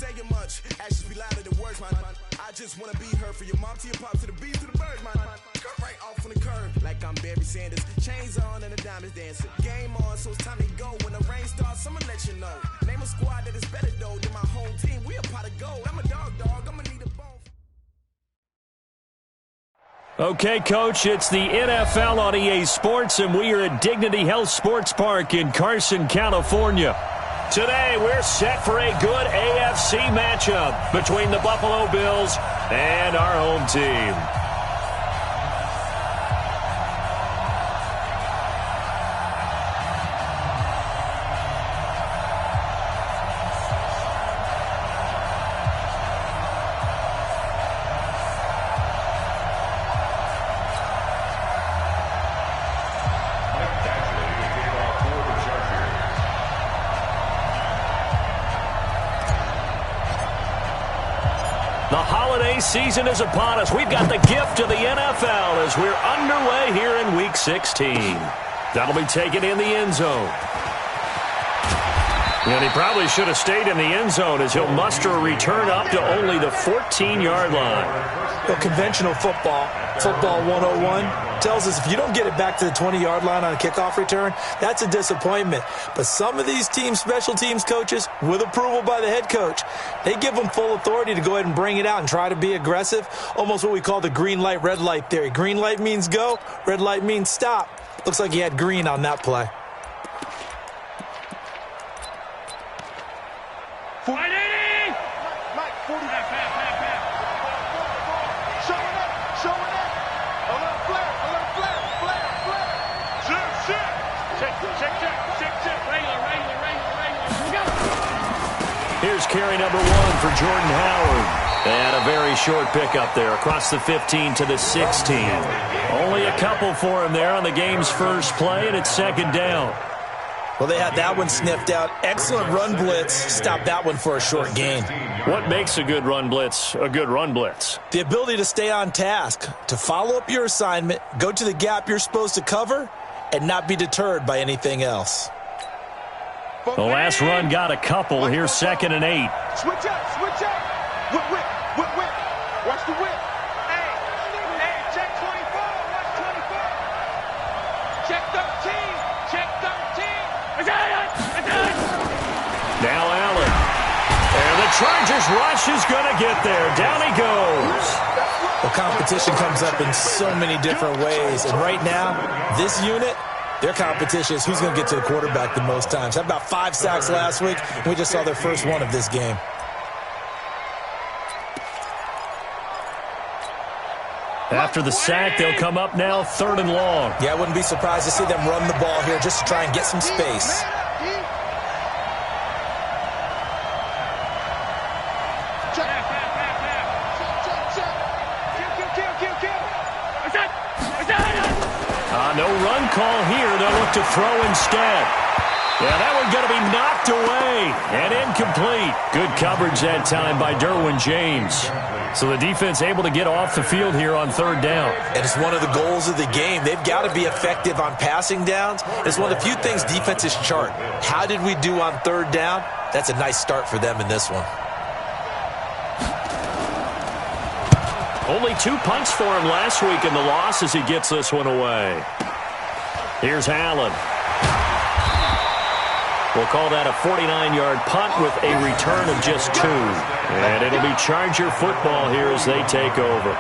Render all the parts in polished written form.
saying much. Actions be louder than words, man. I just wanna be heard for your mom to your pop to the beat to the bird, man. Cut right off on the curb, like I'm Barry Sanders. Chains on and the diamonds dancing. Game on, so it's time to go. When the rain starts, I'ma let you know. Name a squad that is better though than my home team. We a pot of gold. I'm a dog. I'ma need a bone. Okay, Coach, it's the NFL on EA Sports, and we are at Dignity Health Sports Park in Carson, California. Today, we're set for a good AFC matchup between the Buffalo Bills and our home team. The holiday season is upon us. We've got the gift of the NFL as we're underway here in Week 16. That'll be taken in the end zone. And he probably should have stayed in the end zone as he'll muster a return up to only the 14-yard line. Well, conventional football 101, tells us if you don't get it back to the 20-yard line on a kickoff return, that's a disappointment. But some of these special teams coaches, with approval by the head coach, they give them full authority to go ahead and bring it out and try to be aggressive, almost what we call the green light, red light theory. Green light means go, red light means stop. Looks like he had green on that play. Here's carry number 1 for Jordan Howard. And a very short pickup there across the 15 to the 16. Only a couple for him there on the game's first play, and it's second down. Well, they had that one sniffed out. Excellent run blitz. Stop that one for a short gain. What makes a good run blitz a good run blitz? The ability to stay on task, to follow up your assignment, go to the gap you're supposed to cover, and not be deterred by anything else. The last run got a couple. Here's 2nd and 8. Switch up. Whip. Watch the whip. Hey, check 24. Watch 24. Check 13. Now Allen. And the Chargers rush is going to get there. Down he goes. Well, competition comes up in so many different ways. And right now, this unit, their competition is who's going to get to the quarterback the most times. Had about 5 sacks last week. We just saw their first one of this game. After the sack, they'll come up now 3rd and long. Yeah, I wouldn't be surprised to see them run the ball here just to try and get some space. No run call here. They'll look to throw instead. Yeah, that one going to be knocked away and incomplete. Good coverage that time by Derwin James. So the defense able to get off the field here on 3rd down. And it's one of the goals of the game. They've got to be effective on passing downs. It's one of the few things defenses chart. How did we do on 3rd down? That's a nice start for them in this one. Only 2 punts for him last week in the loss as he gets this one away. Here's Allen. We'll call that a 49-yard punt with a return of just 2. And it'll be Charger football here as they take over.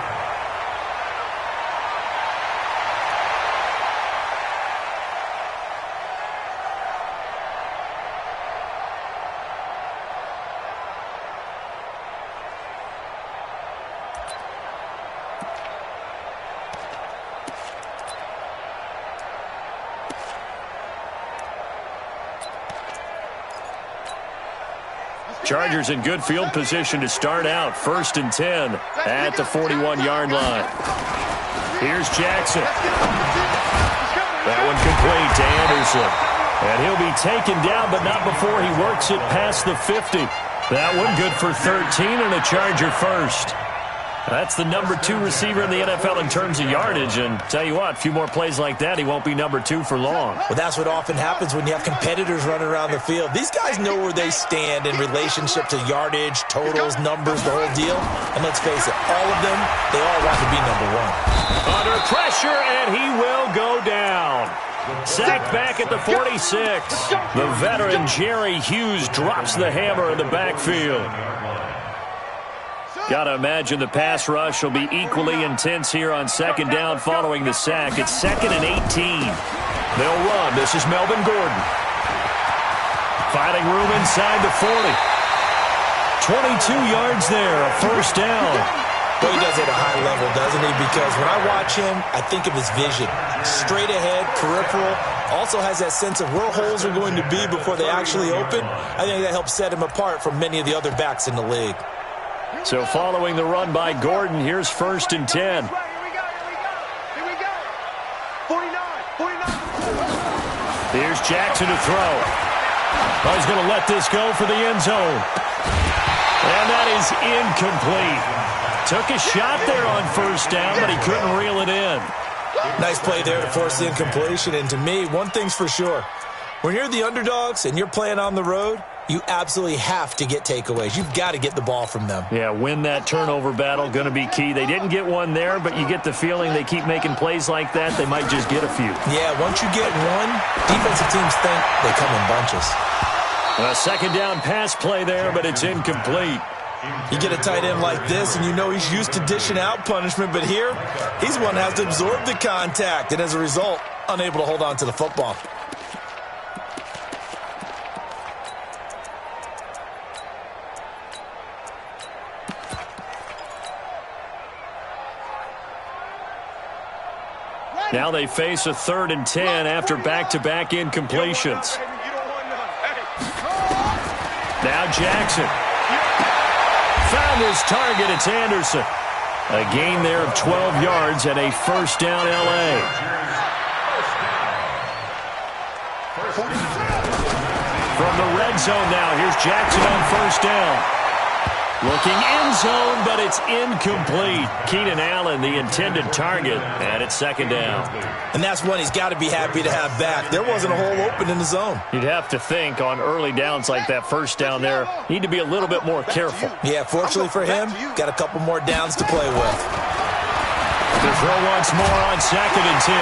Chargers in good field position to start out. 1st and 10 at the 41-yard line. Here's Jackson. That one complete to Anderson. And he'll be taken down, but not before he works it past the 50. That one good for 13 and a Charger first. That's the number 2 receiver in the NFL in terms of yardage, and tell you what, a few more plays like that, he won't be number 2 for long. Well, that's what often happens when you have competitors running around the field. These guys know where they stand in relationship to yardage, totals, numbers, the whole deal. And let's face it, all of them, they all want to be number 1. Under pressure, and he will go down. Sacked back at the 46. The veteran Jerry Hughes drops the hammer in the backfield. Got to imagine the pass rush will be equally intense here on second down following the sack. It's 2nd and 18. They'll run. This is Melvin Gordon. Finding room inside the 40. 22 yards there, a first down. Well, he does it at a high level, doesn't he? Because when I watch him, I think of his vision. Straight ahead, peripheral. Also has that sense of where holes are going to be before they actually open. I think that helps set him apart from many of the other backs in the league. So following the run by Gordon, here's 1st and 10. Here we go. 49. Here's Jackson to throw. Oh, he's going to let this go for the end zone. And that is incomplete. Took a shot there on 1st down, but he couldn't reel it in. Nice play there to force the incompletion. And to me, one thing's for sure. When you're the underdogs and you're playing on the road, you absolutely have to get takeaways. You've got to get the ball from them. Yeah, win that turnover battle, going to be key. They didn't get one there, but you get the feeling they keep making plays like that, they might just get a few. Yeah, once you get one, defensive teams think they come in bunches. A second down pass play there, but it's incomplete. You get a tight end like this, and you know he's used to dishing out punishment, but here, he's one that has to absorb the contact, and as a result, unable to hold on to the football. Now they face a 3rd and 10 after back-to-back incompletions. Now Jackson. Found his target. It's Anderson. A gain there of 12 yards and a first down L.A. From the red zone now, here's Jackson on 1st down. Looking end zone, but it's incomplete. Keenan Allen, the intended target, and it's 2nd down. And that's one he's got to be happy to have back. There wasn't a hole open in the zone. You'd have to think on early downs like that 1st down there, need to be a little bit more careful. Yeah, fortunately for him, got a couple more downs to play with. To throw once more on 2nd and 10.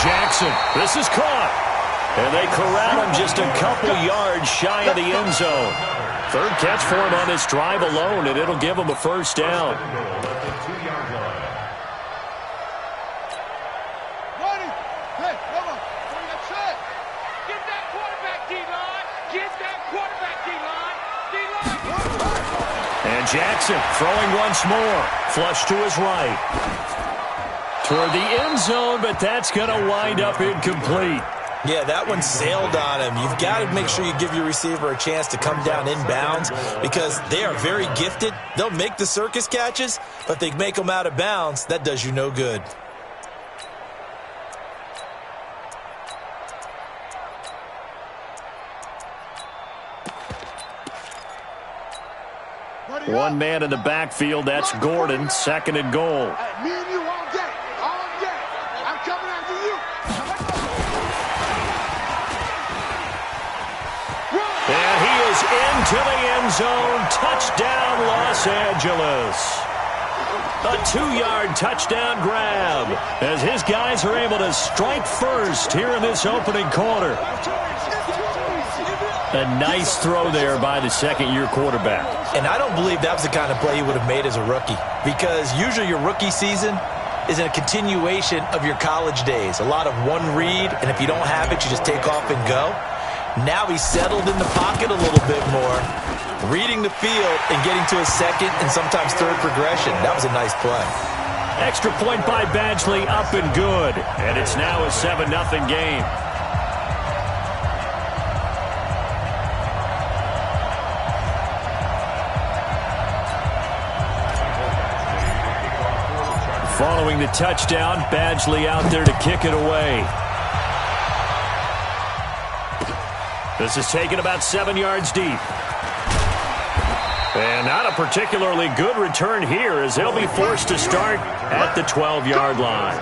Jackson, this is caught. And they corral him just a couple yards shy of the end zone. 3rd catch for him on this drive alone, and it'll give him a first down. And Jackson throwing once more. Flush to his right. Toward the end zone, but that's going to wind up incomplete. Yeah, that one sailed on him. You've got to make sure you give your receiver a chance to come down inbounds because they are very gifted. They'll make the circus catches, but if they make them out of bounds, that does you no good. One man in the backfield, that's Gordon, 2nd and goal. Me and you all day. I'm coming after you. And he is into the end zone. Touchdown, Los Angeles. A 2-yard touchdown grab as his guys are able to strike first here in this opening quarter. A nice throw there by the second-year quarterback. And I don't believe that was the kind of play he would have made as a rookie because usually your rookie season is a continuation of your college days. A lot of one read, and if you don't have it, you just take off and go. Now he's settled in the pocket a little bit more, reading the field and getting to a 2nd and sometimes 3rd progression. That was a nice play. Extra point by Badgley, up and good. And it's now a 7-0 game. Following the touchdown, Badgley out there to kick it away. This is taken about 7 yards deep. And not a particularly good return here as they'll be forced to start at the 12-yard line.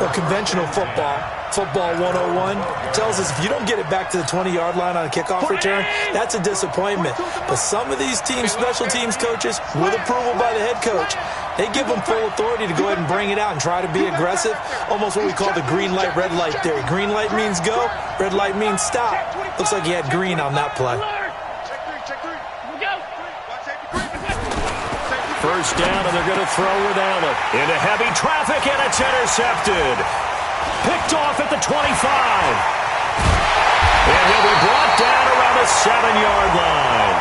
Well, conventional football 101, tells us if you don't get it back to the 20-yard line on a kickoff return, that's a disappointment. But some of these teams, special teams coaches, with approval by the head coach, they give them full authority to go ahead and bring it out and try to be aggressive, almost what we call the green light, red light theory. Green light means go, red light means stop. Looks like he had green on that play. First down, and they're going to throw with Allen. Into heavy traffic, and it's intercepted. Picked off at the 25. And he'll be brought down around the 7-yard line.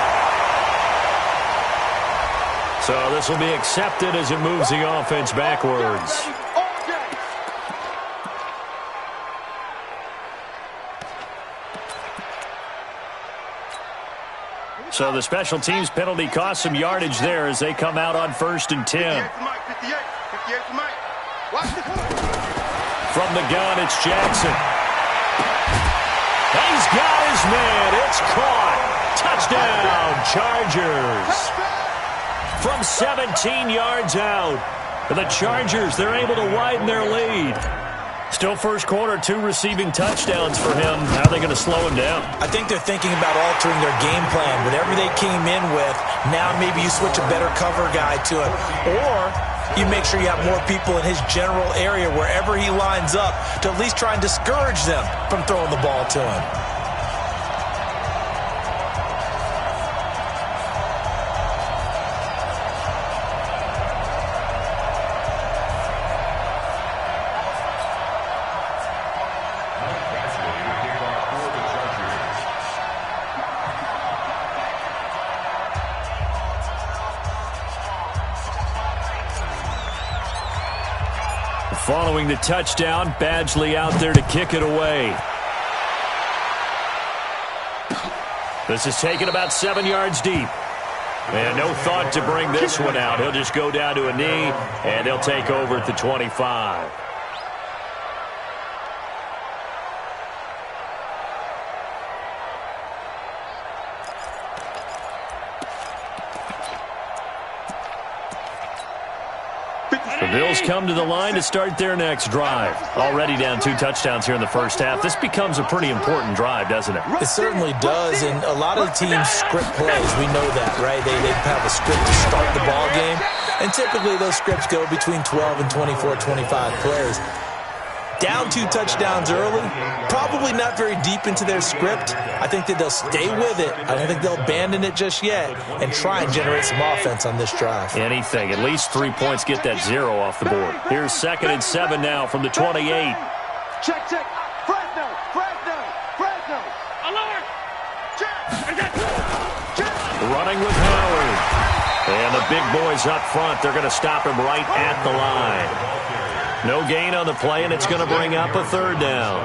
So this will be accepted as it moves the offense backwards. So the special teams penalty cost some yardage there as they come out on 1st and 10. From the gun, it's Jackson. He's got his man. It's caught. Touchdown, Chargers. From 17 yards out. The Chargers, they're able to widen their lead. Still first quarter, 2 receiving touchdowns for him. How are they going to slow him down? I think they're thinking about altering their game plan. Whatever they came in with, now maybe you switch a better cover guy to it. Or you make sure you have more people in his general area wherever he lines up to at least try and discourage them from throwing the ball to him. Following the touchdown, Badgley out there to kick it away. This is taken about 7 yards deep. And no thought to bring this one out. He'll just go down to a knee, and they'll take over at the 25. The Bills come to the line to start their next drive. Already down 2 touchdowns here in the first half. This becomes a pretty important drive, doesn't it? It certainly does, and a lot of the teams script plays. We know that, right? They have a script to start the ball game, and typically those scripts go between 12 and 24, 25 plays. Down 2 touchdowns early, probably not very deep into their script. I think that they'll stay with it. I don't think they'll abandon it just yet and try and generate some offense on this drive. Anything. At least 3 points, get that 0 off the board. Here's 2nd and 7 now from the 28. Check. Fresno. Alert. Check. Running with Howard. And the big boys up front, they're going to stop him right at the line. No gain on the play, and it's going to bring up a 3rd down.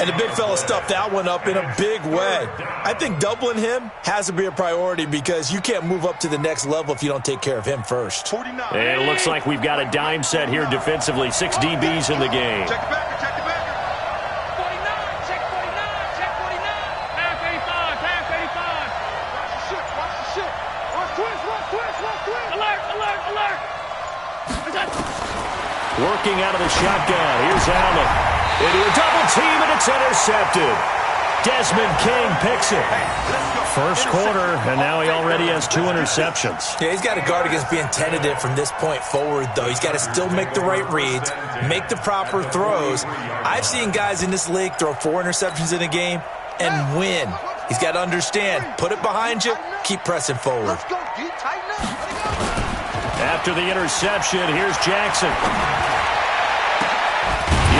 And the big fella stuffed that one up in a big way. I think doubling him has to be a priority because you can't move up to the next level if you don't take care of him first. And it looks like we've got a dime set here defensively. 6 DBs in the game. Check the backer. Check 49. Pass 85. Watch the shit. Watch twist. Alert. Working out of the shotgun. Here's Allen. Into a double team, and it's intercepted. Desmond King picks it. First quarter, and now he already has 2 interceptions. Yeah, he's got to guard against being tentative from this point forward, though. He's got to still make the right reads, make the proper throws. I've seen guys in this league throw 4 interceptions in a game and win. He's got to understand, put it behind you, keep pressing forward. Let's go, D. Tighten up. After the interception, here's Jackson.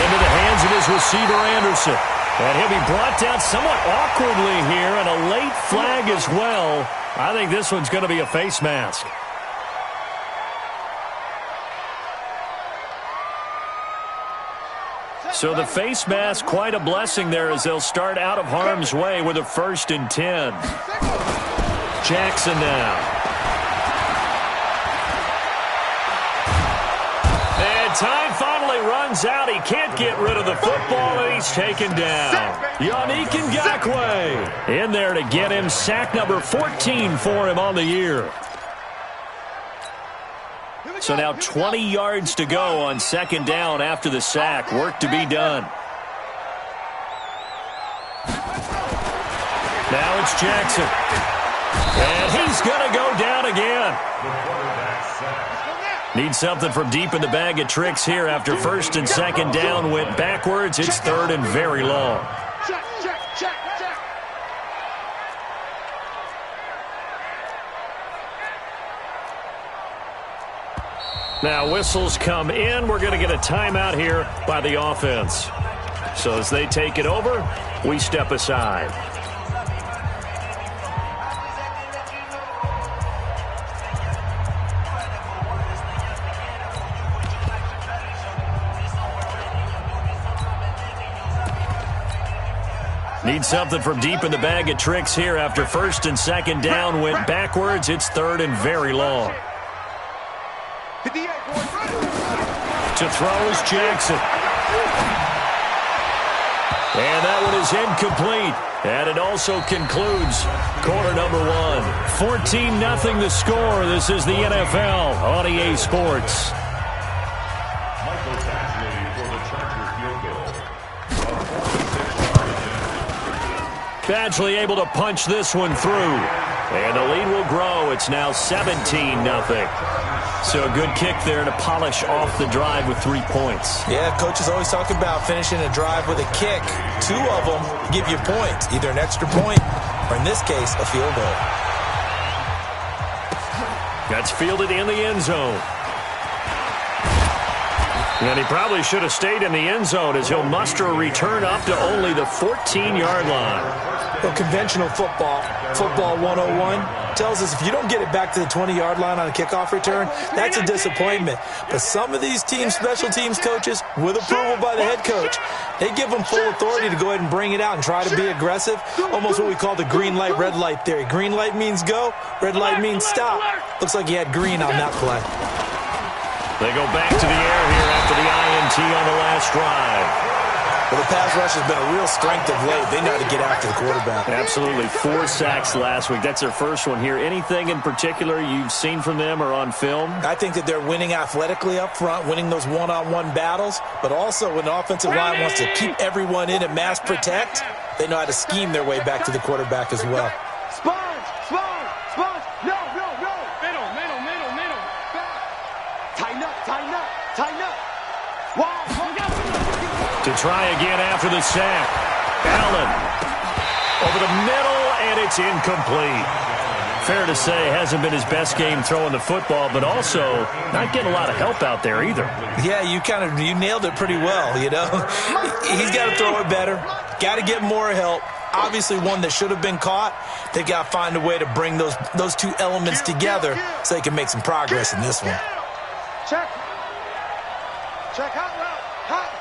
Into the hands of his receiver, Anderson. And he'll be brought down somewhat awkwardly here, and a late flag as well. I think this one's going to be a face mask. So the face mask, quite a blessing there as they'll start out of harm's way with a 1st and 10. Jackson now. And And time finally runs out. He can't get rid of the football, and he's taken down. Yannick Ngakoue in there to get him. Sack number 14 for him on the year. So now 20 yards to go on second down after the sack. Work to be done. Now it's Jackson. And he's going to go down again. Need something from deep in the bag of tricks here after first and second down went backwards. It's third and very long. Check, check, check, check. Now whistles come in. We're going to get a timeout here by the offense. So as they take it over, we step aside. Need something from deep in the bag of tricks here after first and second down went backwards. It's third and very long. To throw is Jackson. And that one is incomplete. And it also concludes quarter number one. 14-0 the score. This is the NFL on EA Sports. Badgley able to punch this one through. And the lead will grow. It's now 17-0. So a good kick there to polish off the drive with 3 points. Yeah, coaches always talk about finishing a drive with a kick. 2 of them give you points, either an extra point or, in this case, a field goal. That's fielded in the end zone. And he probably should have stayed in the end zone as he'll muster a return up to only the 14-yard line. Well, conventional football 101, tells us if you don't get it back to the 20-yard line on a kickoff return, that's a disappointment. But some of these teams, special teams coaches, with approval by the head coach, they give them full authority to go ahead and bring it out and try to be aggressive, almost what we call the green light, red light theory. Green light means go, red light means stop. Looks like he had green on that play. They go back to the air here after the INT on the last drive. Well, the pass rush has been a real strength of late. They know how to get after the quarterback. Absolutely. 4 sacks last week. That's their first one here. Anything in particular you've seen from them or on film? I think that they're winning athletically up front, winning those one-on-one battles, but also when the offensive line wants to keep everyone in and mass protect, they know how to scheme their way back to the quarterback as well. Sponge, sponge, sponge. No, no, no. Middle. Tighten up, tighten up, tighten up. Wow. To try again after the sack. Allen over the middle, and it's incomplete. Fair to say, hasn't been his best game throwing the football, but also not getting a lot of help out there either. Yeah, you nailed it pretty well, you know. He's got to throw it better. Got to get more help. Obviously one that should have been caught. They've got to find a way to bring those 2 elements together so they can make some progress in this one. Check. Check hot route. Hot.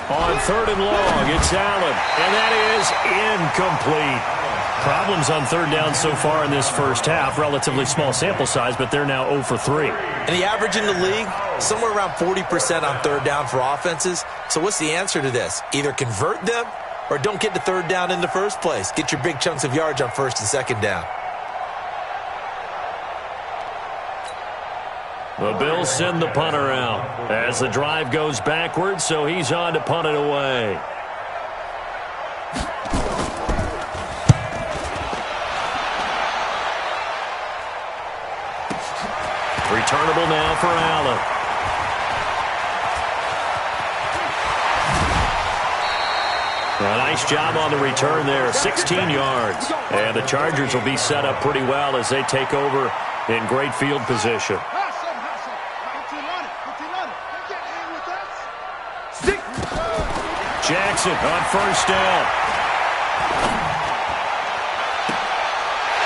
On third and long, it's Allen, and that is incomplete. Problems on third down so far in this first half. Relatively small sample size, but they're now 0 for 3. And the average in the league, somewhere around 40% on third down for offenses. So what's the answer to this? Either convert them or don't get to third down in the first place. Get your big chunks of yards on first and second down. The Bills send the punter out as the drive goes backwards, so he's on to punt it away. Returnable now for Allen. A nice job on the return there, 16 yards. And the Chargers will be set up pretty well as they take over in great field position. Jackson on first down.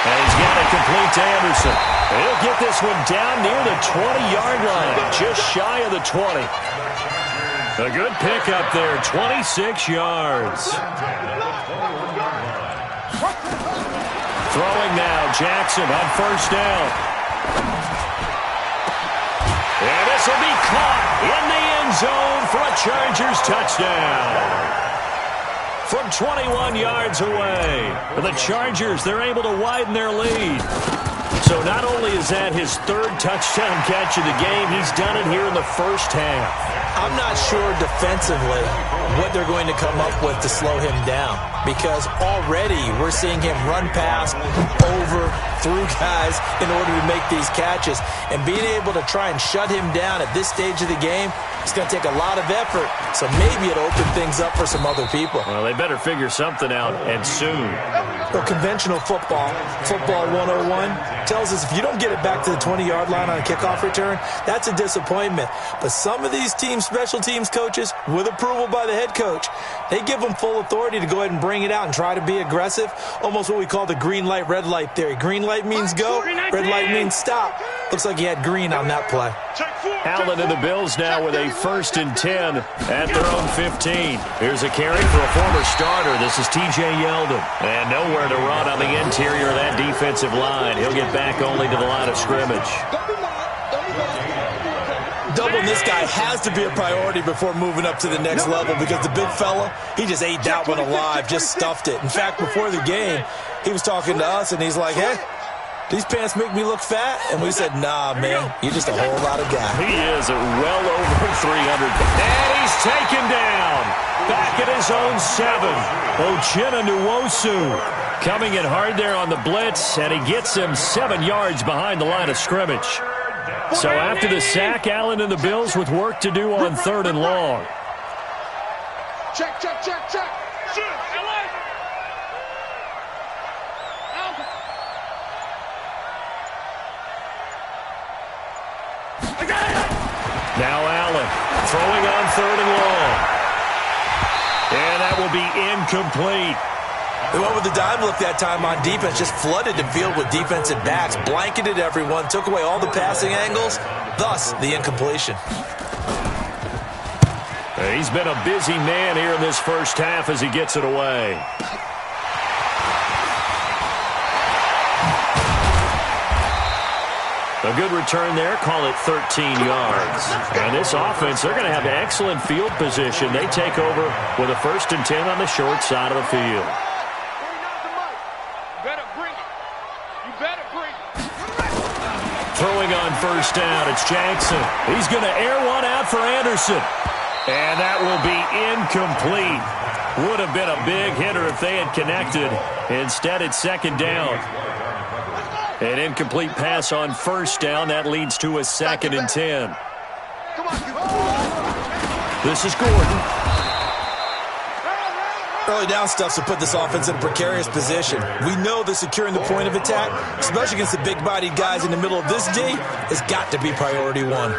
And he's got it complete to Anderson. He'll get this one down near the 20-yard line, just shy of the 20. A good pickup there, 26 yards. Throwing now, Jackson on first down. And this will be caught in the end zone for a Chargers touchdown. From 21 yards away, the Chargers, they're able to widen their lead. So not only is that his third touchdown catch of the game, he's done it here in the first half. I'm not sure defensively what they're going to come up with to slow him down, because already we're seeing him run past, over, through guys in order to make these catches. And being able to try and shut him down at this stage of the game, it's going to take a lot of effort. So maybe it'll open things up for some other people. Well, they better figure something out, and soon. Well, conventional football 101, tells us if you don't get it back to the 20-yard line on a kickoff return, that's a disappointment. But some of these special teams coaches, with approval by the head coach, they give them full authority to go ahead and bring it out and try to be aggressive, almost what we call the green light, red light theory. Green light means go, red light means stop. Looks like he had green on that play. Allen and the Bills now with a 1st and 10 at their own 15. Here's a carry for a former starter. This is T.J. Yeldon. And nowhere to run on the interior of that defensive line. He'll get back only to the line of scrimmage. Doubling this guy has to be a priority before moving up to the next level, because the big fella, he just ate that one alive, just stuffed it. In fact, before the game, he was talking to us, and he's like, hey, these pants make me look fat? And we said, nah, man, you're just a whole lot of guy. He is well over 300. And he's taken down. Back at his own 7. Uchenna Nwosu coming in hard there on the blitz, and he gets him 7 yards behind the line of scrimmage. So after the sack, Allen and the Bills with work to do on 3rd and long. Check. Now Allen throwing on 3rd and long. And that will be incomplete. They went with the dime look that time on defense, just flooded the field with defensive backs, blanketed everyone, took away all the passing angles, thus the incompletion. He's been a busy man here in this first half as he gets it away. A good return there, call it 13 yards. And this offense, they're going to have excellent field position. They take over with a 1st and 10 on the short side of the field. Throwing on 1st down, it's Jackson. He's going to air one out for Anderson. And that will be incomplete. Would have been a big hitter if they had connected. Instead, it's 2nd down. An incomplete pass on 1st down. That leads to a 2nd and 10. This is Gordon. Early down stuff to put this offense in a precarious position. We know that securing the point of attack, especially against the big-bodied guys in the middle of this D, has got to be priority 1.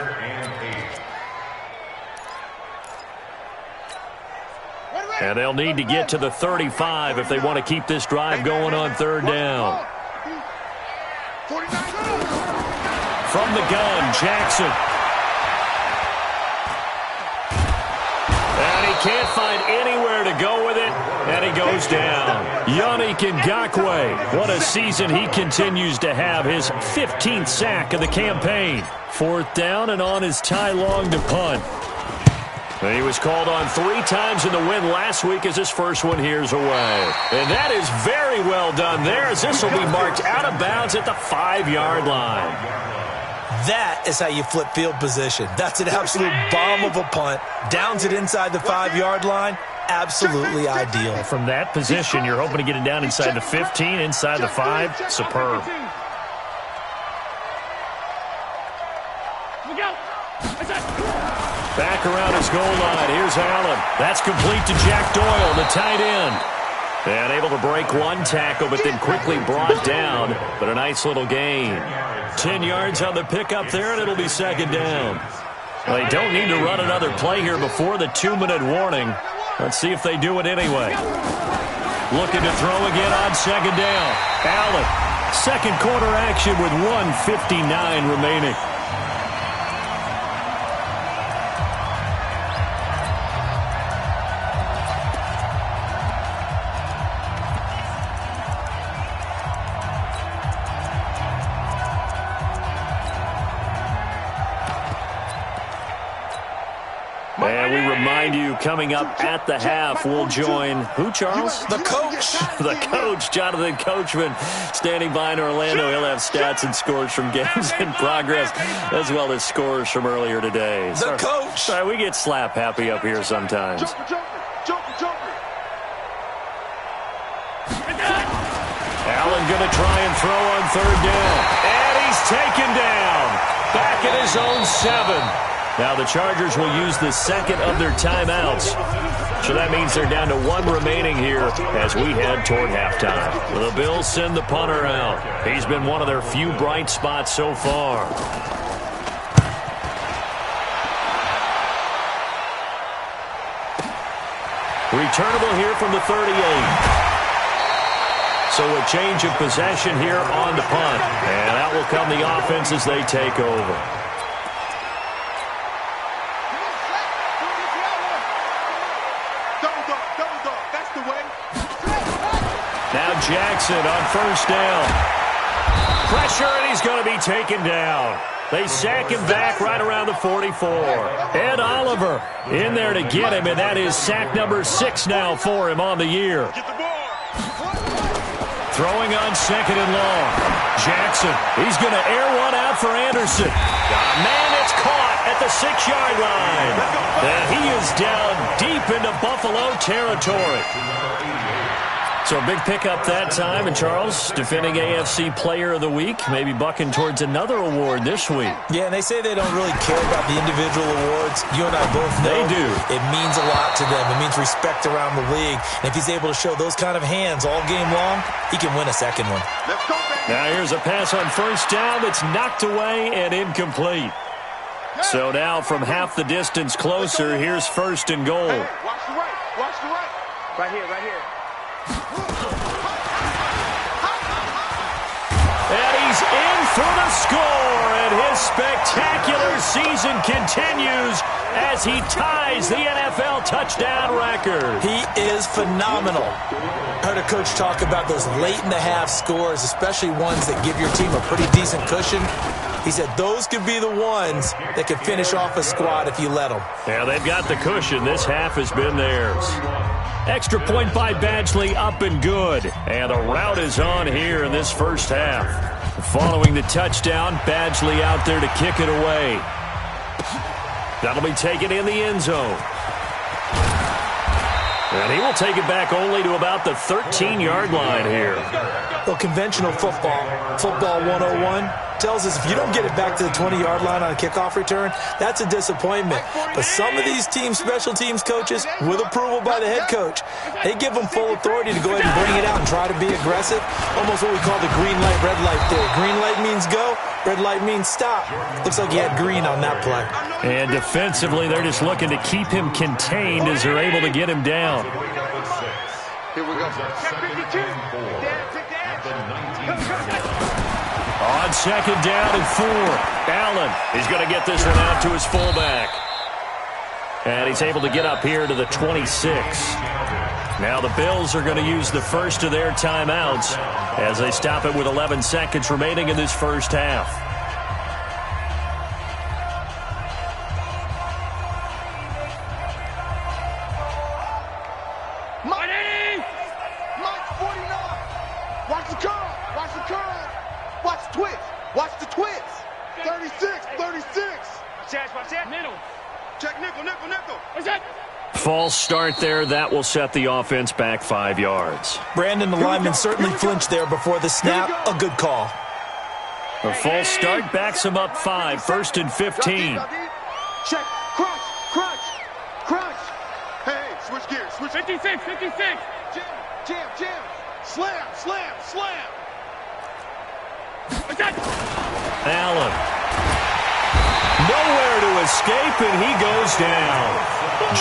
And they'll need to get to the 35 if they want to keep this drive going on 3rd down. From the gun, Jackson. And he can't find anywhere to go with it, and he goes down. Yannick Ngakoue, what a season he continues to have, his 15th sack of the campaign. 4th down and on his tie long to punt. And he was called on 3 times in the win last week as his first one here's away. And that is very well done there, as this will be marked out of bounds at the 5-yard line. That is how you flip field position. That's an absolute bomb of a punt. Downs it inside the 5-yard line. Absolutely ideal. From that position, you're hoping to get it down inside the 15, inside the 5. Superb. Back around his goal line. Here's Allen. That's complete to Jack Doyle, the tight end. And able to break one tackle, but then quickly brought down. But a nice little gain. 10 yards on the pickup there, and it'll be 2nd down. Well, they don't need to run another play here before the 2-minute warning. Let's see if they do it anyway. Looking to throw again on 2nd down. Allen, 2nd quarter action with 1:59 remaining. remind you, coming up at the half, we'll join who, Charles? The coach. The coach, Jonathan Coachman, standing by in Orlando. He'll have stats and scores from games in progress, as well as scores from earlier today. The coach. Sorry, we get slap happy up here sometimes. Allen going to try and throw on third down. And he's taken down. Back at his own 7. Now the Chargers will use the second of their timeouts. So that means they're down to 1 remaining here as we head toward halftime. The Bills send the punter out. He's been one of their few bright spots so far. Returnable here from the 38. So a change of possession here on the punt. And out will come the offense as they take over. That's the way. Now Jackson on first down. Pressure, and he's going to be taken down. They sack him back right around the 44. Ed Oliver in there to get him, and that is sack number 6 now for him on the year. Throwing on second and long. Jackson, he's going to air one out for Anderson. Man, it's caught at the 6-yard line. And he is down deep into Buffalo territory. So a big pickup that time. And Charles, defending AFC Player of the Week, maybe bucking towards another award this week. Yeah, and they say they don't really care about the individual awards. You and I both know they do. It means a lot to them. It means respect around the league. And if he's able to show those kind of hands all game long, he can win a second one. Let's go, baby. Now here's a pass on first down that's knocked away and incomplete. So now from half the distance closer, here's first and goal. Hey, watch the right. Watch the right. Right here, right here. And he's in for the score, and his spectacular season continues as he ties the NFL touchdown record. He is phenomenal. I heard a coach talk about those late-in-the-half scores, especially ones that give your team a pretty decent cushion. He said those could be the ones that could finish off a squad if you let them. Yeah, they've got the cushion. This half has been theirs. Extra point by Badgley, up and good. And the route is on here in this first half. Following the touchdown, Badgley out there to kick it away. That'll be taken in the end zone. And he will take it back only to about the 13-yard line here. Well, conventional football 101, tells us if you don't get it back to the 20-yard line on a kickoff return, that's a disappointment. But some of these special teams coaches, with approval by the head coach, they give them full authority to go ahead and bring it out and try to be aggressive. Almost what we call the green light, red light theory. Green light means go, red light means stop. Looks like he had green on that play. And defensively, they're just looking to keep him contained as they're able to get him down. Here we go. On second down and 4, Allen, he's going to get this one out to his fullback. And he's able to get up here to the 26. Now the Bills are going to use the first of their timeouts as they stop it with 11 seconds remaining in this first half. Watch the twist. 36. Watch that. Middle. Check nickel. What's that? False start there. That will set the offense back 5 yards. Brandon, the lineman certainly flinched there before the snap. A good call. A false start backs him up 5. First and 15. Check. Crunch. Hey, switch gears. 56. Jam. Slam. Allen. Nowhere to escape, and he goes down.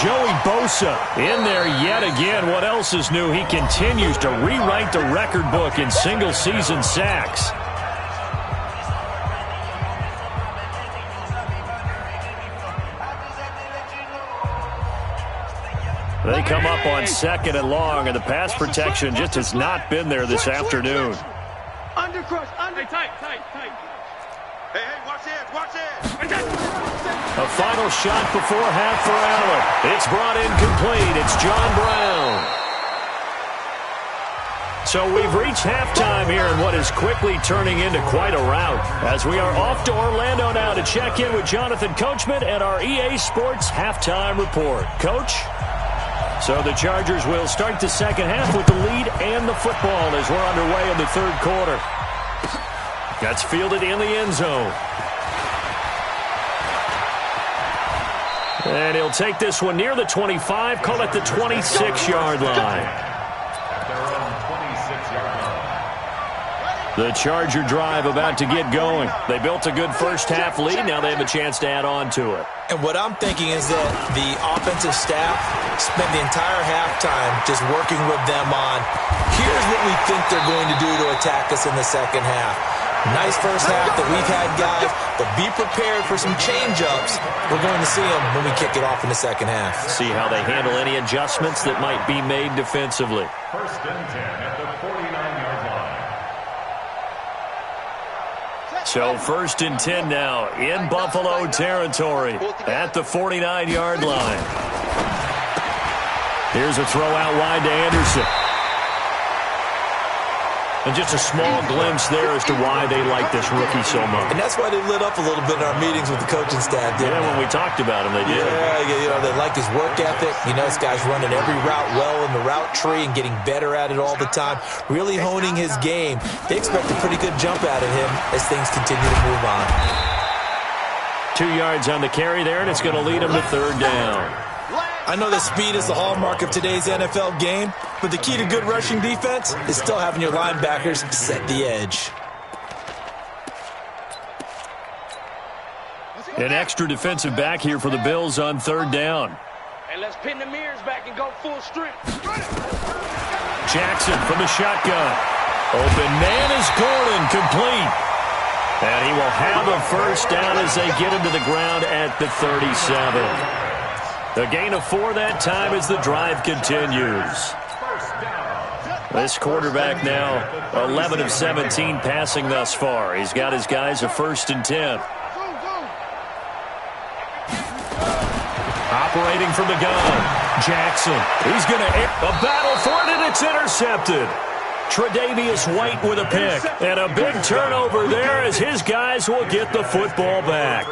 Joey Bosa in there yet again. What else is new? He continues to rewrite the record book in single-season sacks. They come up on second and long, and the pass protection just has not been there this afternoon. Under crush. Hey, tight. Hey, watch it, watch it. A final shot before half for Allen. It's brought in complete. It's John Brown. So we've reached halftime here in what is quickly turning into quite a rout, as we are off to Orlando now to check in with Jonathan Coachman and our EA Sports halftime report. Coach? So the Chargers will start the second half with the lead and the football as we're underway in the third quarter. That's fielded in the end zone. And he'll take this one near the 25, call it the 26-yard line. The Charger drive about to get going. They built a good first-half lead. Now they have a chance to add on to it. And what I'm thinking is that the offensive staff spent the entire halftime just working with them on, here's what we think they're going to do to attack us in the second half. Nice first half that we've had, guys, but be prepared for some change-ups. We're going to see them when we kick it off in the second half. See how they handle any adjustments that might be made defensively. First and 10 at the 49-yard line. So first and 10 now in Buffalo territory at the 49-yard line. Here's a throw out wide to Anderson. And just a small glimpse there as to why they like this rookie so much. And that's why they lit up a little bit in our meetings with the coaching staff, didn't they? When we talked about him, they did. Yeah, they like his work ethic. You know, this guy's running every route well in the route tree and getting better at it all the time, really honing his game. They expect a pretty good jump out of him as things continue to move on. 2 yards on the carry there, and it's going to lead him to third down. I know that speed is the hallmark of today's NFL game, but the key to good rushing defense is still having your linebackers set the edge. An extra defensive back here for the Bills on third down. And let's pin the mirrors back and go full strength. Jackson from the shotgun. Open man is Gordon, complete. And he will have a first down as they get him to the ground at the 37. A gain of 4 that time as the drive continues. This quarterback now 11 of 17 passing thus far. He's got his guys a first and 10. Operating from the gun, Jackson. He's going to a battle for it, and it's intercepted. Tre'Davious White with a pick. And a big turnover there as his guys will get the football back.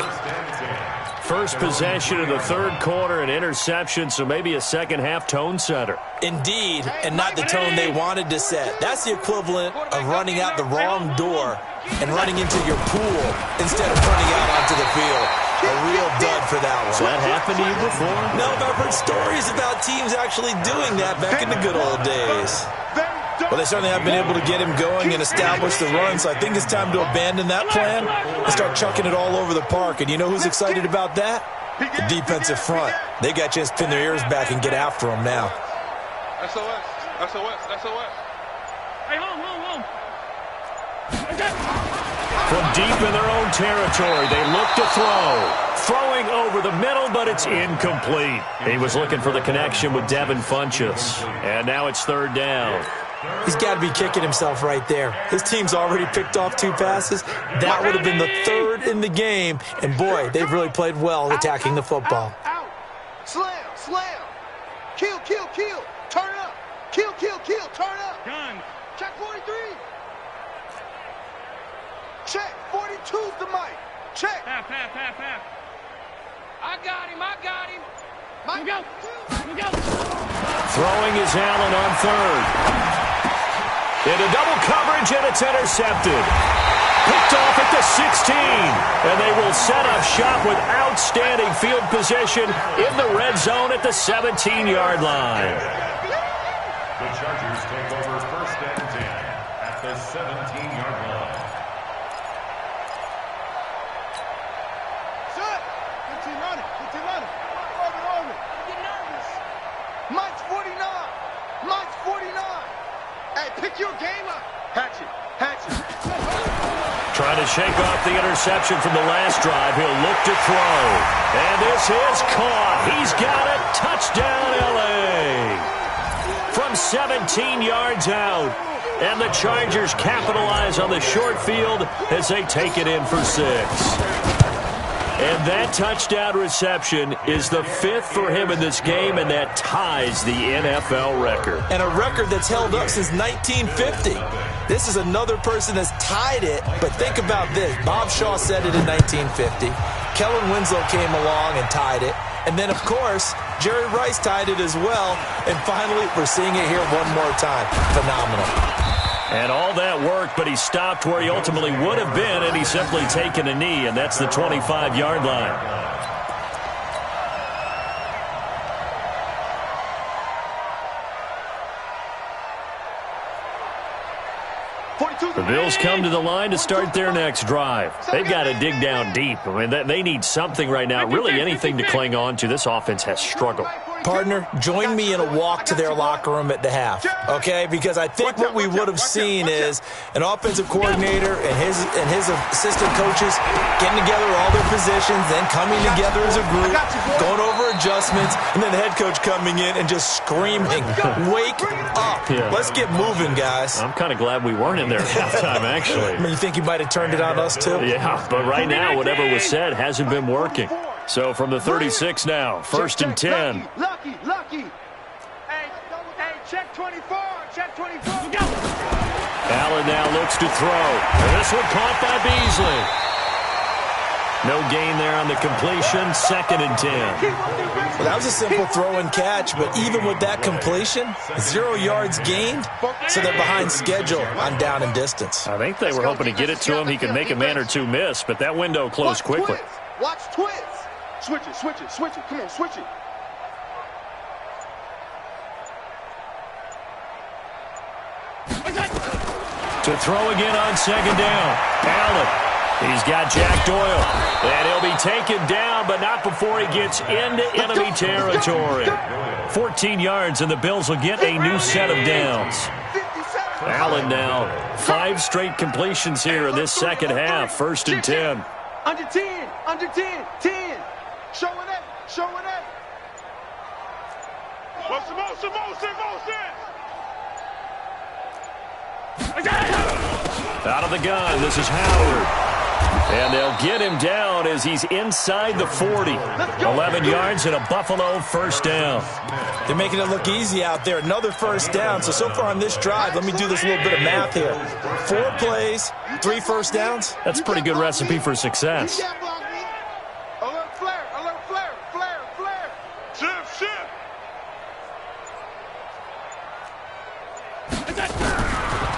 First possession of the third quarter, an interception, so maybe a second-half tone setter. Indeed, and not the tone they wanted to set. That's the equivalent of running out the wrong door and running into your pool instead of running out onto the field. A real dud for that one. Has that happened to you before? No, but I've heard stories about teams actually doing that back in the good old days. Well, they certainly have been able to get him going and establish the run, so I think it's time to abandon that plan and start chucking it all over the park. And you know who's excited about that? The defensive front. They got a chance to pin their ears back and get after him now. SOS, SOS, SOS. Hey, home. From deep in their own territory, they look to throw. Throwing over the middle, but it's incomplete. He was looking for the connection with Devin Funchess. And now it's third down. He's got to be kicking himself right there. His team's already picked off 2 passes. That would have been the 3rd in the game. And, boy, they've really played well attacking the football. Out. Slam. Kill. Turn up. Kill. Turn up. Gun. Check 43. Check. 42's the mic. Check. Half. I got him. Mike. Go. Throwing is Allen on third. Into double coverage, and it's intercepted. Picked off at the 16. And they will set up shop with outstanding field position in the red zone at the 17-yard line. The Chargers take over first and 10 at the 17-yard line. Set. 15 running. Orbit. Get nervous. Mike's 49. Hey, pick your game up. Hatchet. Trying to shake off the interception from the last drive. He'll look to throw. And this is caught. He's got it. Touchdown, L.A. From 17 yards out. And the Chargers capitalize on the short field as they take it in for 6. And that touchdown reception is the 5th for him in this game, and that ties the NFL record. And a record that's held up since 1950. This is another person that's tied it, but think about this. Bob Shaw said it in 1950. Kellen Winslow came along and tied it. And then, of course, Jerry Rice tied it as well. And finally, we're seeing it here one more time. Phenomenal. And all that worked, but he stopped where he ultimately would have been, and he's simply taken a knee, and that's the 25-yard line. The Bills come to the line to start their next drive. They've got to dig down deep. I mean, they need something right now, really anything to cling on to. This offense has struggled. Partner, join me in a walk to their locker room at the half, okay? Because I think what we would have seen is an offensive coordinator and his assistant coaches getting together all their positions, then coming together as a group, going over adjustments, and then the head coach coming in and just screaming, "Wake up. Yeah. Let's get moving, guys." I'm kind of glad we weren't in there at halftime, actually. I mean, you think you might have turned it on us, too? Yeah, but right now, whatever was said hasn't been working. So from the 36 now, 1st and 10. Lucky. Hey, check 24. Check 24. Go. Allen now looks to throw. And this one caught by Beasley. No gain there on the completion, 2nd and 10. Well, that was a simple throw and catch, but even with that completion, 0 yards gained, so they're behind schedule on down and distance. I think they were hoping to get it to him. He could make a man or two miss, but that window closed quickly. Watch twins. Switch it. Come on, switch it. To throw again on 2nd down. Allen. He's got Jack Doyle. And he'll be taken down, but not before he gets into enemy territory. 14 yards, and the Bills will get a new set of downs. Allen now, 5 straight completions here in this second half. 1st and 10. Under 10. 10. Showing it. Motion. Out of the gun, this is Howard. And they'll get him down as he's inside the 40. 11 yards and a Buffalo 1st down. They're making it look easy out there. Another 1st down. So far on this drive, let me do this little bit of math here. 4 plays, 3 1st downs. That's a pretty good recipe for success. Alert flare. Shift.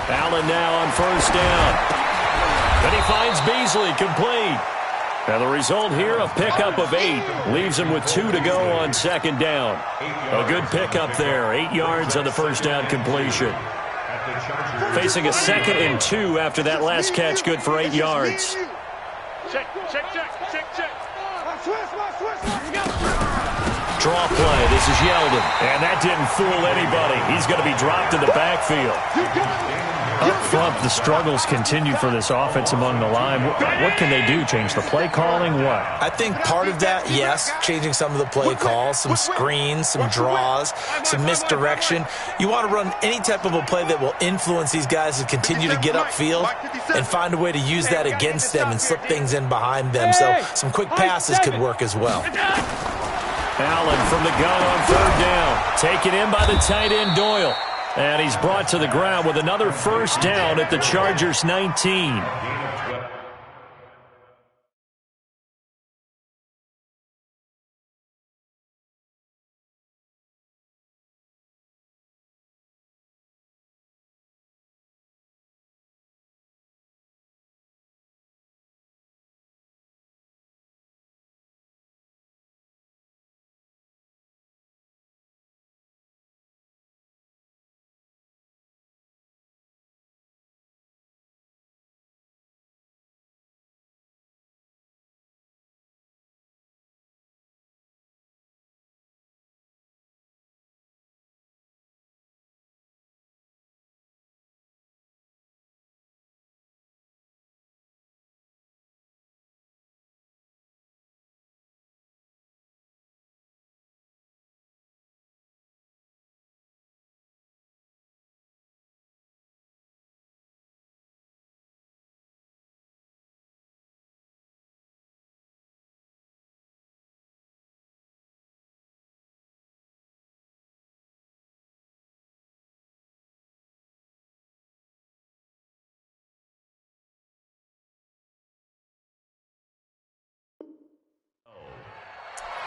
Allen now on 1st down. And he finds Beasley complete. And the result here, a pickup of 8. Leaves him with 2 to go on 2nd down. A good pickup there. 8 yards on the 1st down completion. Facing a 2nd and 2 after that last catch, good for 8 yards. Check. Draw play. This is Yeldon. And that didn't fool anybody. He's going to be dropped in the backfield. Up front, the struggles continue for this offense among the line. What can they do? Change the play calling? What? I think part of that, yes, changing some of the play calls, some screens, some draws, some misdirection. You want to run any type of a play that will influence these guys to continue to get upfield and find a way to use that against them and slip things in behind them. So some quick passes could work as well. Allen from the gun on 3rd down. Taken in by the tight end Doyle. And he's brought to the ground with another 1st down at the Chargers 19.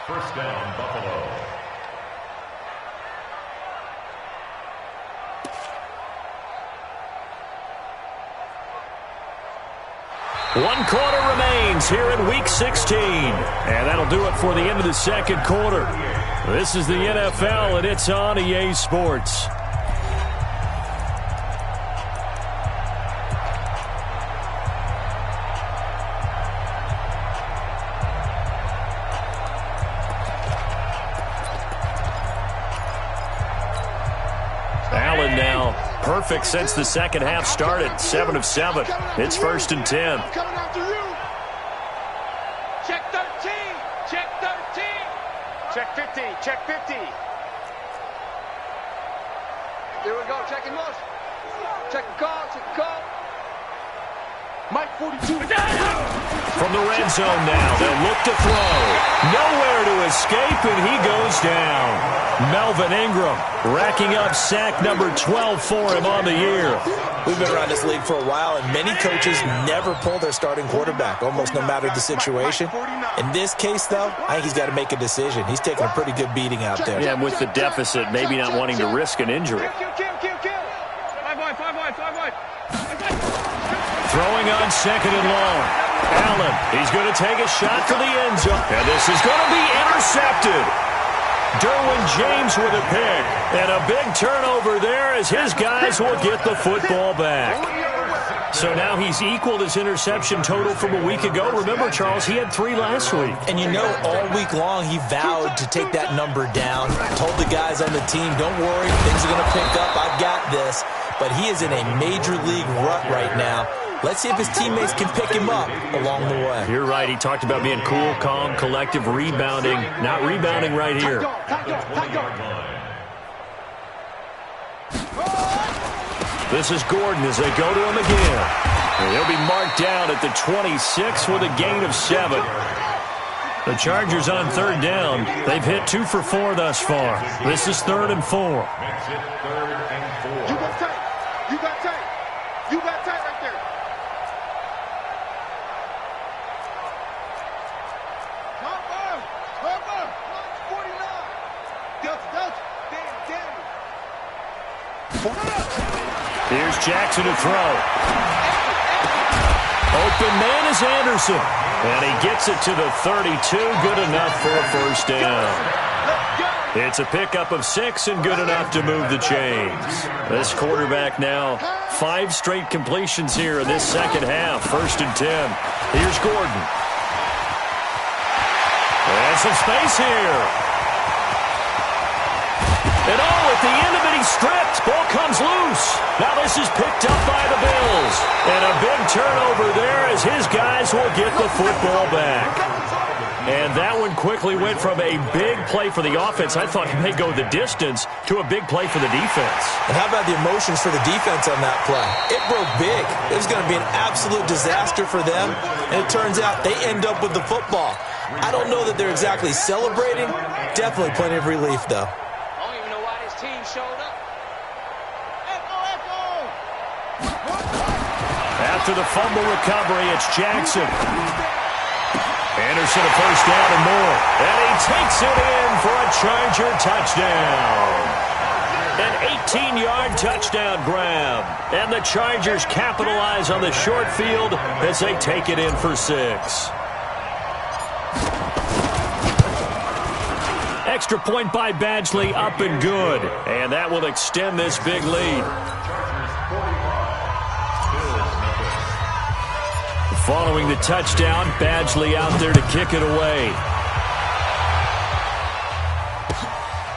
First down, Buffalo. One quarter remains here in Week 16. And that'll do it for the end of the second quarter. This is the NFL, and it's on EA Sports. Allen now perfect since the second half started. 7 of 7. It's 1st and 10. Check 13. Check 13. Check 50. Check 50. Here we go. Checking motion. Check the call. Check the call. Mike 42. From the red zone now, they'll look to throw. Nowhere to escape, and he goes down. Melvin Ingram racking up sack number 12 for him on the year. We've been around this league for a while, and many coaches never pull their starting quarterback, almost no matter the situation. In this case, though, I think he's got to make a decision. He's taking a pretty good beating out there. Yeah, with the deficit, maybe not wanting to risk an injury. Five wide. Throwing on 2nd and long. Allen, he's going to take a shot for the end zone. And this is going to be intercepted. Derwin James with a pick. And a big turnover there as his guys will get the football back. So now he's equaled his interception total from a week ago. Remember, Charles, he had 3 last week. And you know, all week long he vowed to take that number down. Told the guys on the team, don't worry, things are going to pick up. I've got this. But he is in a major league rut right now. Let's see if his teammates can pick him up along the way. You're right. He talked about being cool, calm, collective, rebounding. Not rebounding right here. This is Gordon as they go to him again. And he'll be marked down at the 26 with a gain of 7. The Chargers on 3rd down. They've hit 2 for 4 thus far. This is 3rd and 4. Makes it 3rd and 4. You got tight. You got tight. You got tight right there. Cover. 49. Delta. Here's Jackson to throw. Open man is Anderson. And he gets it to the 32. Good enough for a first down. It's a pickup of 6 and good enough to move the chains. This quarterback now, 5 straight completions here in this second half. 1st and 10. Here's Gordon. And some space here. And at the end of it, he's stripped. Ball comes loose. Now this is picked up by the Bills. And a big turnover there as his guys will get the football back. And that one quickly went from a big play for the offense, I thought he may go the distance, to a big play for the defense. And how about the emotions for the defense on that play? It broke big. It was going to be an absolute disaster for them. And it turns out they end up with the football. I don't know that they're exactly celebrating. Definitely plenty of relief, though. I don't even know why this team showed up. After the fumble recovery, it's Jackson. Anderson a first down and more. And he takes it in for a Charger touchdown. An 18-yard touchdown grab. And the Chargers capitalize on the short field as they take it in for 6. Extra point by Badgley, up and good. And that will extend this big lead. Following the touchdown, Badgley out there to kick it away.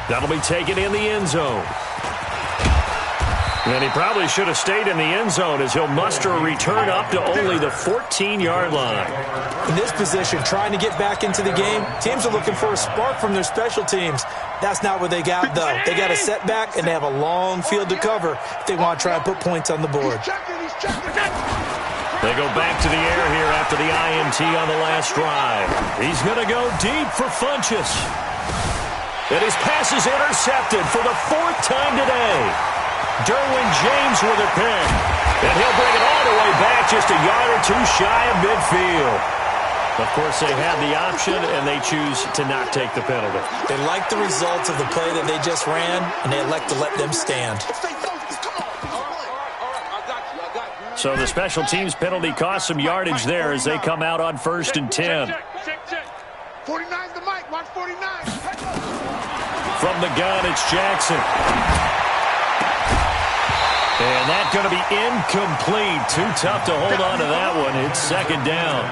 That'll be taken in the end zone. And he probably should have stayed in the end zone as he'll muster a return up to only the 14-yard line. In this position, trying to get back into the game, teams are looking for a spark from their special teams. That's not what they got, though. They got a setback, and they have a long field to cover if they want to try and put points on the board. They go back to the air here after the INT on the last drive. He's going to go deep for Funchess. And his pass is intercepted for the 4th time today. Derwin James with a pick. And he'll bring it all the way back just a yard or 2 shy of midfield. Of course, they had the option, and they choose to not take the penalty. They like the results of the play that they just ran, and they elect to let them stand. So the special teams penalty cost some yardage there as they come out on 1st and 10. 49's the mic. Watch 49. From the gun, it's Jackson. And that's going to be incomplete. Too tough to hold on to that one. It's 2nd down.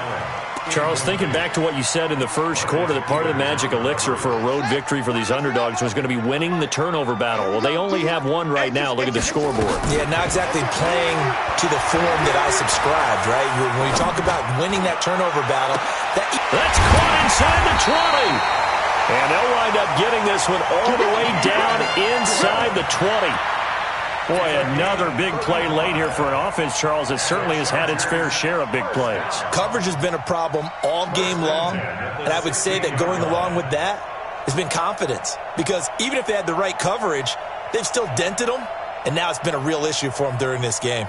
Charles, thinking back to what you said in the first quarter, that part of the magic elixir for a road victory for these underdogs was going to be winning the turnover battle. Well, they only have one right now. Look at the scoreboard. Yeah, not exactly playing to the form that I subscribed, right? When you talk about winning that turnover battle. That's caught inside the 20. And they'll wind up getting this one all the way down inside the 20. Boy, another big play late here for an offense, Charles. It certainly has had its fair share of big plays. Coverage has been a problem all game long, and I would say that going along with that has been confidence. Because even if they had the right coverage, they've still dented them, and now it's been a real issue for them during this game.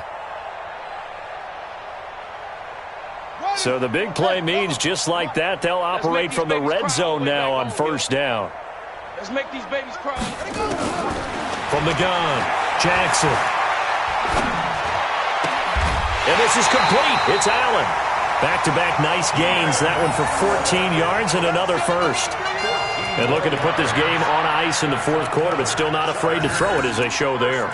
So the big play means just like that, they'll operate from the red zone now on 1st down. Let's make these babies cry. From the gun, Jackson. And this is complete. It's Allen. Back-to-back nice gains. That one for 14 yards and another first. And looking to put this game on ice in the 4th quarter, but still not afraid to throw it as they show there.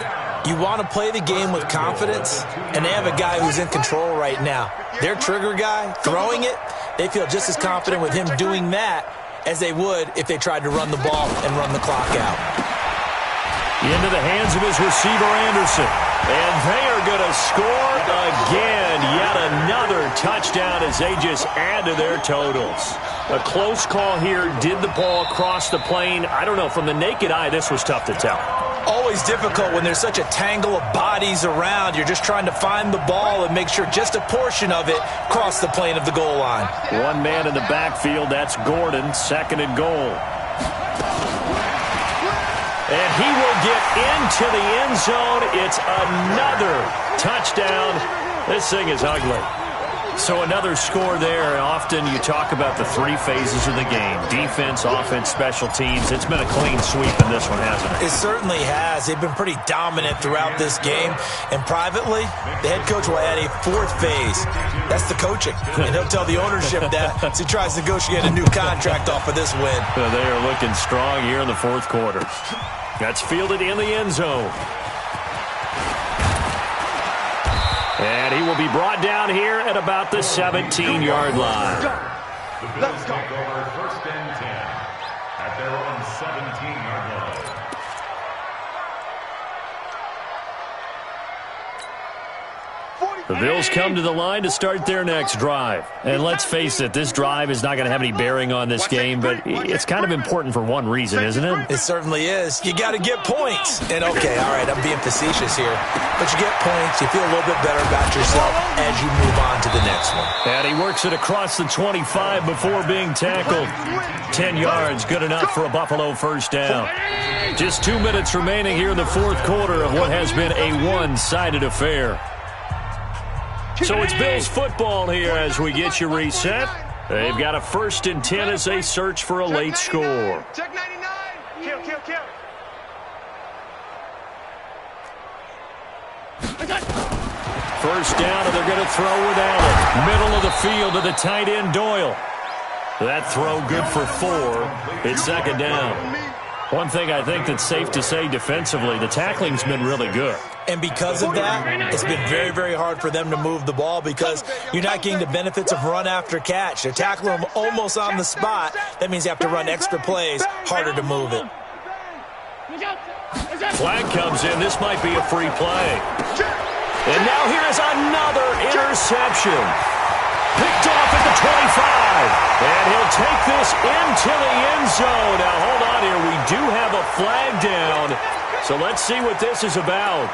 You want to play the game with confidence, and they have a guy who's in control right now. Their trigger guy, throwing it, they feel just as confident with him doing that as they would if they tried to run the ball and run the clock out. Into the hands of his receiver, Anderson. And they are going to score again. Yet another touchdown as they just add to their totals. A close call here. Did the ball cross the plane? I don't know. From the naked eye, this was tough to tell. Always difficult when there's such a tangle of bodies around. You're just trying to find the ball and make sure just a portion of it crossed the plane of the goal line. One man in the backfield. That's Gordon. 2nd and goal. And he will get into the end zone. It's another touchdown. This thing is ugly. So another score there. Often you talk about the 3 phases of the game. Defense, offense, special teams. It's been a clean sweep in this one, hasn't it? It certainly has. They've been pretty dominant throughout this game. And privately, the head coach will add a 4th phase. That's the coaching. And he'll tell the ownership that as he tries to negotiate a new contract off of this win. They are looking strong here in the 4th quarter. That's fielded in the end zone. And he will be brought down here at about the 17-yard line. Let's go. Take over 1st and 10 at their own 17-yard line. The Bills come to the line to start their next drive. And let's face it, this drive is not going to have any bearing on this game, but it's kind of important for one reason, isn't it? It certainly is. You got to get points. And okay, all right, I'm being facetious here. But you get points, you feel a little bit better about yourself as you move on to the next one. And he works it across the 25 before being tackled. 10 yards, good enough for a Buffalo 1st down. Just 2 minutes remaining here in the 4th quarter of what has been a one-sided affair. So it's Bills football here as we get you reset. They've got a 1st and 10 as they search for a late score. Check 99. Kill. First down, and they're going to throw with Allen. Middle of the field to the tight end, Doyle. That throw good for 4. It's 2nd down. One thing I think that's safe to say defensively, the tackling's been really good. And because of that, it's been very, very hard for them to move the ball because you're not getting the benefits of run after catch. They're tackling them almost on the spot. That means you have to run extra plays, harder to move it. Flag comes in. This might be a free play. And now here is another interception. Picked off at the 25. And he'll take this into the end zone. Now, hold on here. We do have a flag down. So let's see what this is about.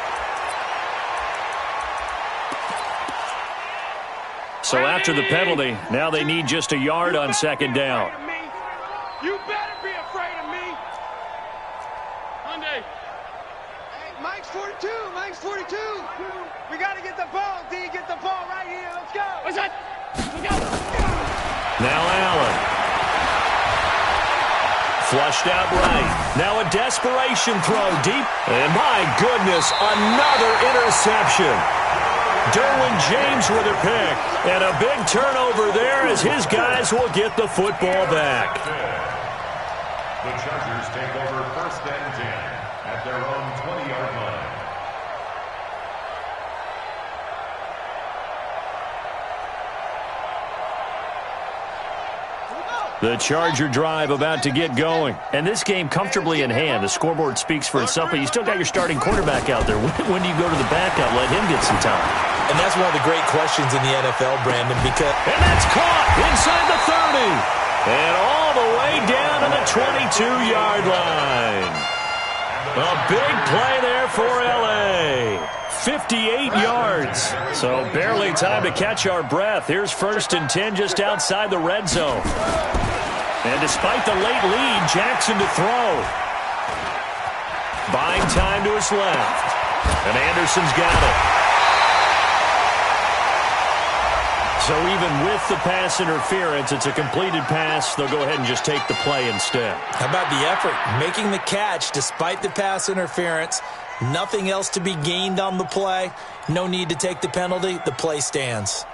So after the penalty, now they need just a yard on 2nd down. You better be afraid of me. Hyundai. Hey, Mike's 42. Mike's 42. We got to get the ball, D. Get the ball right here. Let's go. What's that? Let's go. Now Allen. Flushed out right. Now a desperation throw deep. And my goodness, another interception. Derwin James with a pick. And a big turnover there as his guys will get the football back. The Chargers take over 1st and 10 at their own 20-yard line. The Charger drive about to get going. And this game comfortably in hand. The scoreboard speaks for itself, but you still got your starting quarterback out there. When do you go to the backup? Let him get some time. And that's one of the great questions in the NFL, Brandon, because... And that's caught inside the 30. And all the way down to the 22-yard line. A big play there for L.A. 58 yards. So barely time to catch our breath. Here's 1st and 10 just outside the red zone. And despite the late lead, Jackson to throw. Buying time to his left. And Anderson's got it. So even with the pass interference, it's a completed pass. They'll go ahead and just take the play instead. How about the effort? Making the catch despite the pass interference. Nothing else to be gained on the play. No need to take the penalty. The play stands.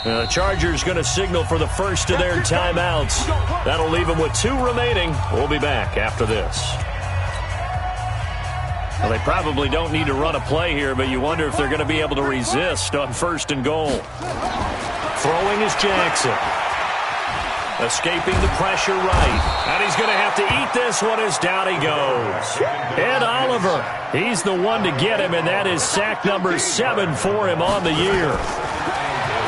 The Chargers going to signal for the first of their timeouts. That'll leave them with 2 remaining. We'll be back after this. Well, they probably don't need to run a play here, but you wonder if they're going to be able to resist on 1st and goal. Throwing is Jackson. Escaping the pressure right. And he's going to have to eat this one as down he goes. Ed Oliver, he's the one to get him, and that is sack number 7 for him on the year.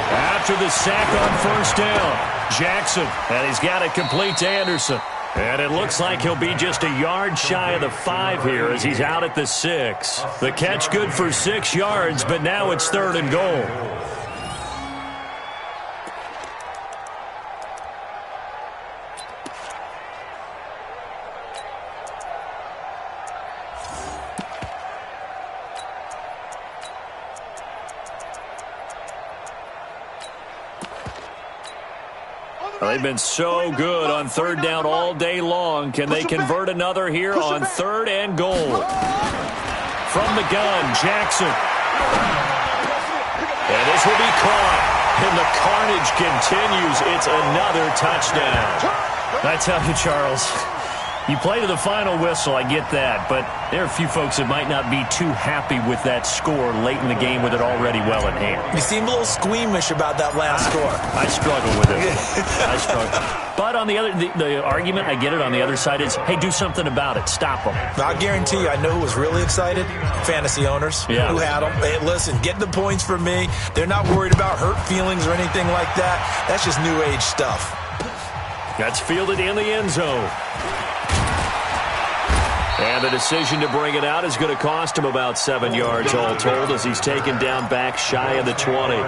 After the sack on 1st down, Jackson, and he's got it complete to Anderson. And it looks like he'll be just a yard shy of the 5 here as he's out at the 6. The catch good for 6 yards, but now it's 3rd and goal. They've been so good on 3rd down all day long. Can they convert another here on 3rd and goal? From the gun, Jackson. And this will be caught. And the carnage continues. It's another touchdown. I tell you, Charles, you play to the final whistle, I get that, but there are a few folks that might not be too happy with that score late in the game with it already well in hand. You seem a little squeamish about that last score. I struggle with it. I struggle. But on the other, the argument, I get it, on the other side is, hey, do something about it. Stop them. I guarantee you, I know who was really excited. Fantasy owners who had them. Hey, listen, get the points for me. They're not worried about hurt feelings or anything like that. That's just new age stuff. That's fielded in the end zone. And the decision to bring it out is going to cost him about 7 yards all told as he's taken down back shy of the 20.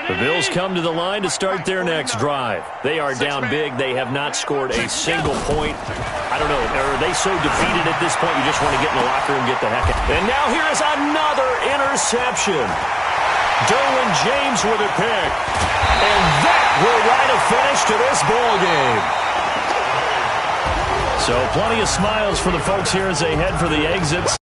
The Bills come to the line to start their next drive. They are down big. They have not scored a single point. I don't know. Are they so defeated at this point you just want to get in the locker room and get the heck out? And now here is another interception. Derwin James with a pick. And that will write a finish to this ball game. So plenty of smiles for the folks here as they head for the exits.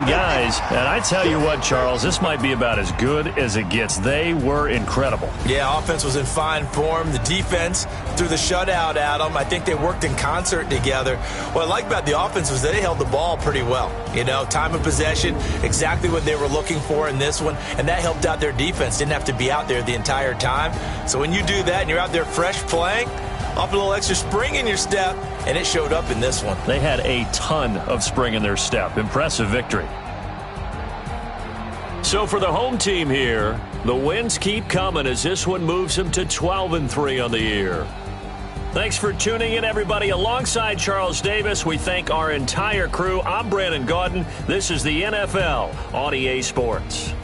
Guys, and I tell you what, Charles, this might be about as good as it gets. They were incredible. Yeah, offense was in fine form. The defense threw the shutout at them. I think they worked in concert together. What I like about the offense was they held the ball pretty well. You know, time of possession, exactly what they were looking for in this one, and that helped out their defense. Didn't have to be out there the entire time. So when you do that and you're out there fresh playing, off a little extra spring in your step, and it showed up in this one. They had a ton of spring in their step. Impressive victory. So for the home team here, the wins keep coming as this one moves them to 12-3 on the year. Thanks for tuning in, everybody. Alongside Charles Davis, we thank our entire crew. I'm Brandon Gaudin. This is the NFL on EA Sports.